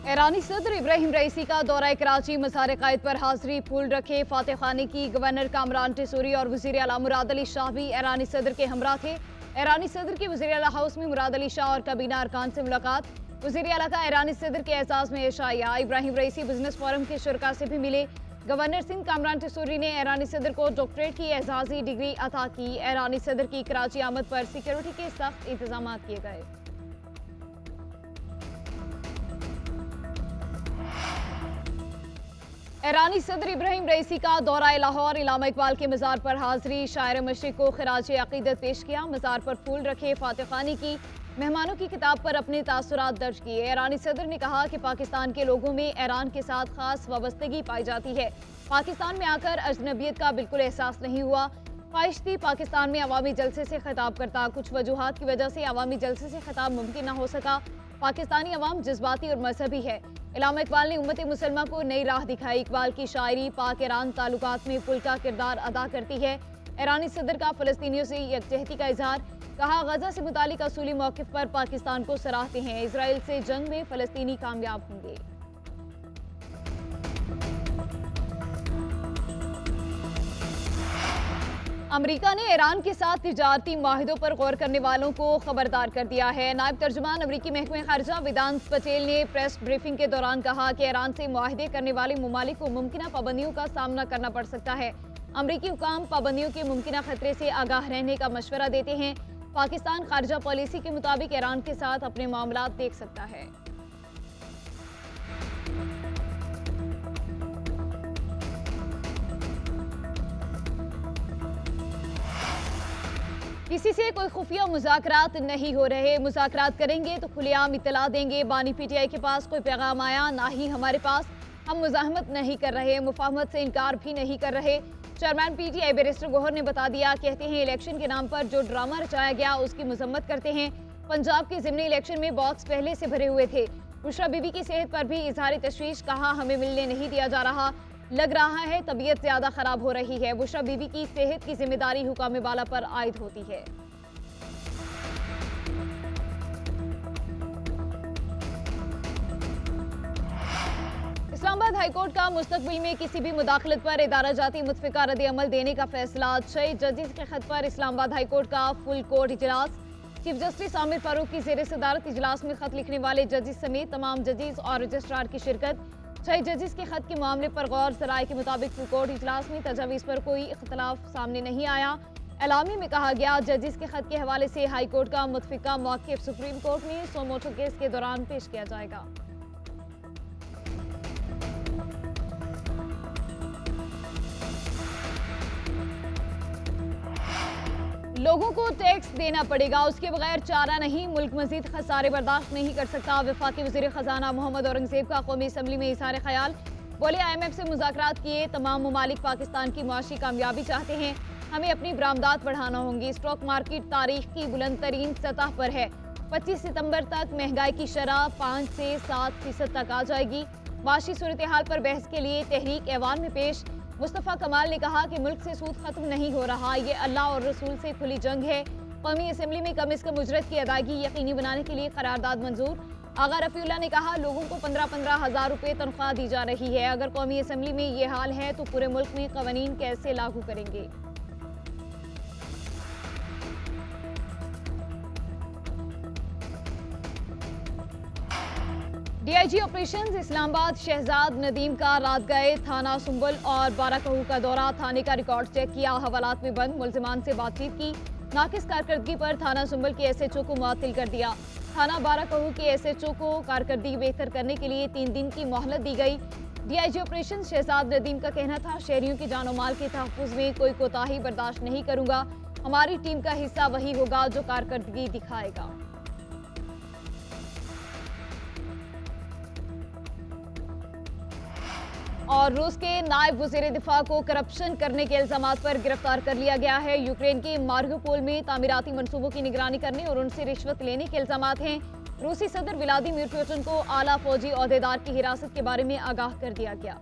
ईरानी सदर इब्राहिम रईसी का दौरा कराची मज़ार क़ायद पर हाजिरी। फूल रखे फातह खानी की। गवर्नर कामरान टेसूरी और वज़ीर आला मुराद अली शाह भी ईरानी सदर के हमरा थे। ईरानी सदर के वज़ीर आला हाउस में मुराद अली शाह और काबीना अरकान से मुलाकात। वज़ीर आला का ईरानी सदर के एजाज़ में एशाया। इब्राहिम रईसी बिजनेस फोरम के शुरका से भी मिले। गवर्नर सिंध कामरान टेसूरी ने ईरानी सदर को डॉक्टरेट की एजाज़ी डिग्री अता की। ईरानी सदर की कराची आमद पर सिक्योरिटी के सख्त इंतजाम किए गए। ईरानी सदर इब्राहिम रईसी का दौरा लाहौर। इलामा इकबाल के मज़ार पर हाजिरी। शायर मशरिक़ को खिराज अक़ीदत पेश किया। मज़ार पर फूल रखे, फातह खानी की। मेहमानों की किताब पर अपने तासुरात दर्ज किए। ईरानी सदर ने कहा कि पाकिस्तान के लोगों में ईरान के साथ खास वाबस्तगी पाई जाती है। पाकिस्तान में आकर अजनबियत का बिल्कुल एहसास नहीं हुआ। ख्वाहिश थी पाकिस्तान में अवामी जलसे से खिताब करता। कुछ वजूहात की वजह से अवामी जलसे से खिताब मुमकिन न हो सका। पाकिस्तानी अवाम जज्बाती और मजहबी है। इलामा इकबाल ने उम्मत मुसलमा को नई राह दिखाई। इकबाल की शायरी पाक ईरान ताल्लुकात में पुल का किरदार अदा करती है। ईरानी सदर का फ़लस्तीनियों से यकजहती का इजहार। कहा, गजा से मुतालिक असूली मौक़िफ़ पर पाकिस्तान को सराहते हैं। इजराइल से जंग में फ़लस्तीनी कामयाब होंगे। अमेरिका ने ईरान के साथ तिजारती माहिदों पर गौर करने वालों को खबरदार कर दिया है। नायब तर्जुमान अमेरिकी महकमे खारजा वेदांत पटेल ने प्रेस ब्रीफिंग के दौरान कहा कि ईरान से मुआहिदे करने वाले ममालिक को मुमकिन पाबंदियों का सामना करना पड़ सकता है। अमेरिकी हुकाम पाबंदियों के मुमकिन खतरे से आगाह रहने का मशवरा देते हैं। पाकिस्तान खारजा पॉलिसी के मुताबिक ईरान के साथ अपने मामलात देख सकता है। किसी से कोई खुफिया मुज़ाकरात नहीं हो रहे। मुज़ाकरात करेंगे तो खुलेआम इत्तला देंगे। बानी पीटीआई के पास कोई पैगाम आया ना ही हमारे पास। हम मुज़ाहमत नहीं कर रहे, मुफाहमत से इनकार भी नहीं कर रहे। चेयरमैन पीटीआई बैरिस्टर गौहर ने बता दिया। कहते हैं इलेक्शन के नाम पर जो ड्रामा रचाया गया उसकी मजम्मत करते हैं। पंजाब के ज़िमनी इलेक्शन में बॉक्स पहले से भरे हुए थे। बुशरा बीबी की सेहत पर भी इजहार तशवीश। कहा, हमें मिलने नहीं दिया जा रहा, लग रहा है तबीयत ज्यादा खराब हो रही है। बुशरा बीबी की सेहत की जिम्मेदारी हुकाम बाला पर आयद होती है। इस्लामाबाद हाईकोर्ट का मुस्तकबिल में किसी भी मुदाखलत पर इदारा जाती मुतफ़िका रद्द अमल देने का फैसला। 6 जजेस के खत पर इस्लामाबाद हाईकोर्ट का फुल कोर्ट इजलास। चीफ जस्टिस आमिर फारूक की ज़ेर सदारत इजलास में खत लिखने वाले जजेस समेत तमाम जजेस और रजिस्ट्रार की शिरकत। 6 जजेस के खत के मामले पर गौर। सराय के मुताबिक फुल कोर्ट इजलास में तजावीज़ पर कोई इख्तलाफ सामने नहीं आया। एलामी में कहा गया, जजेस के खत के हवाले से हाई कोर्ट का मुतफ़िका मौक़िफ़ सुप्रीम कोर्ट में सोमोटो केस के दौरान पेश किया जाएगा। लोगों को टैक्स देना पड़ेगा, उसके बगैर चारा नहीं। मुल्क मजीद खसारे बर्दाश्त नहीं कर सकता। वफाकी वज़ीर ख़जाना मोहम्मद औरंगज़ेब का कौमी असम्बली में इज़हार ख्याल। बोले, IMF से मुज़ाकरात किए तमाम ममालिक पाकिस्तान की मुआशी कामयाबी चाहते हैं। हमें अपनी बरामदात बढ़ाना होंगी। स्टॉक मार्केट तारीख की बुलंद तरीन सतह पर है। 25 सितंबर तक महंगाई की शरह 5 से 7% तक आ जाएगी। माशी सूरत हाल पर बहस के लिए तहरीक ऐवान में पेश। मुस्तफ़ा कमाल ने कहा कि मुल्क से सूद खत्म नहीं हो रहा, ये अल्लाह और रसूल से खुली जंग है। कौमी असम्बली में कम से कम उजरत की अदायगी यकीनी बनाने के लिए करारदाद मंजूर। आगा रफ़ीउल्लाह ने कहा, लोगों को 15-15 हज़ार रुपये तनख्वाह दी जा रही है। अगर कौमी असम्बली में ये हाल है तो पूरे मुल्क में क़वानीन कैसे लागू करेंगे। DIG ऑपरेशंस इस्लामाबाद शहजाद नदीम का रात गए थाना सुंबल और बाराकहू का दौरा। थाने का रिकॉर्ड चेक किया, हवालात में बंद। मुल्जिमान से बातचीत की। नाकिस कारकर्दगी पर थाना सुंबल के SHO को मुअत्तल कर दिया। थाना बाराकहू के SHO को कारकर्दगी बेहतर करने के लिए 3 दिन की मोहलत दी गई। DIG ऑपरेशन शहजाद नदीम का कहना था, शहरियों की जानो माल के तहफ़्फ़ुज़ में कोई कोताही बर्दाश्त नहीं करूँगा। हमारी टीम का हिस्सा वही होगा जो कारकर्दगी दिखाएगा। और रूस के नायब वज़ीर दिफा को करप्शन करने के इल्ज़ामात पर गिरफ्तार कर लिया गया है। यूक्रेन के मारिउपोल में तामीराती मंसूबों की निगरानी करने और उनसे रिश्वत लेने के इल्ज़ामात हैं। रूसी सदर व्लादिमीर पुतिन को आला फौजी ओहदेदार की हिरासत के बारे में आगाह कर दिया गया।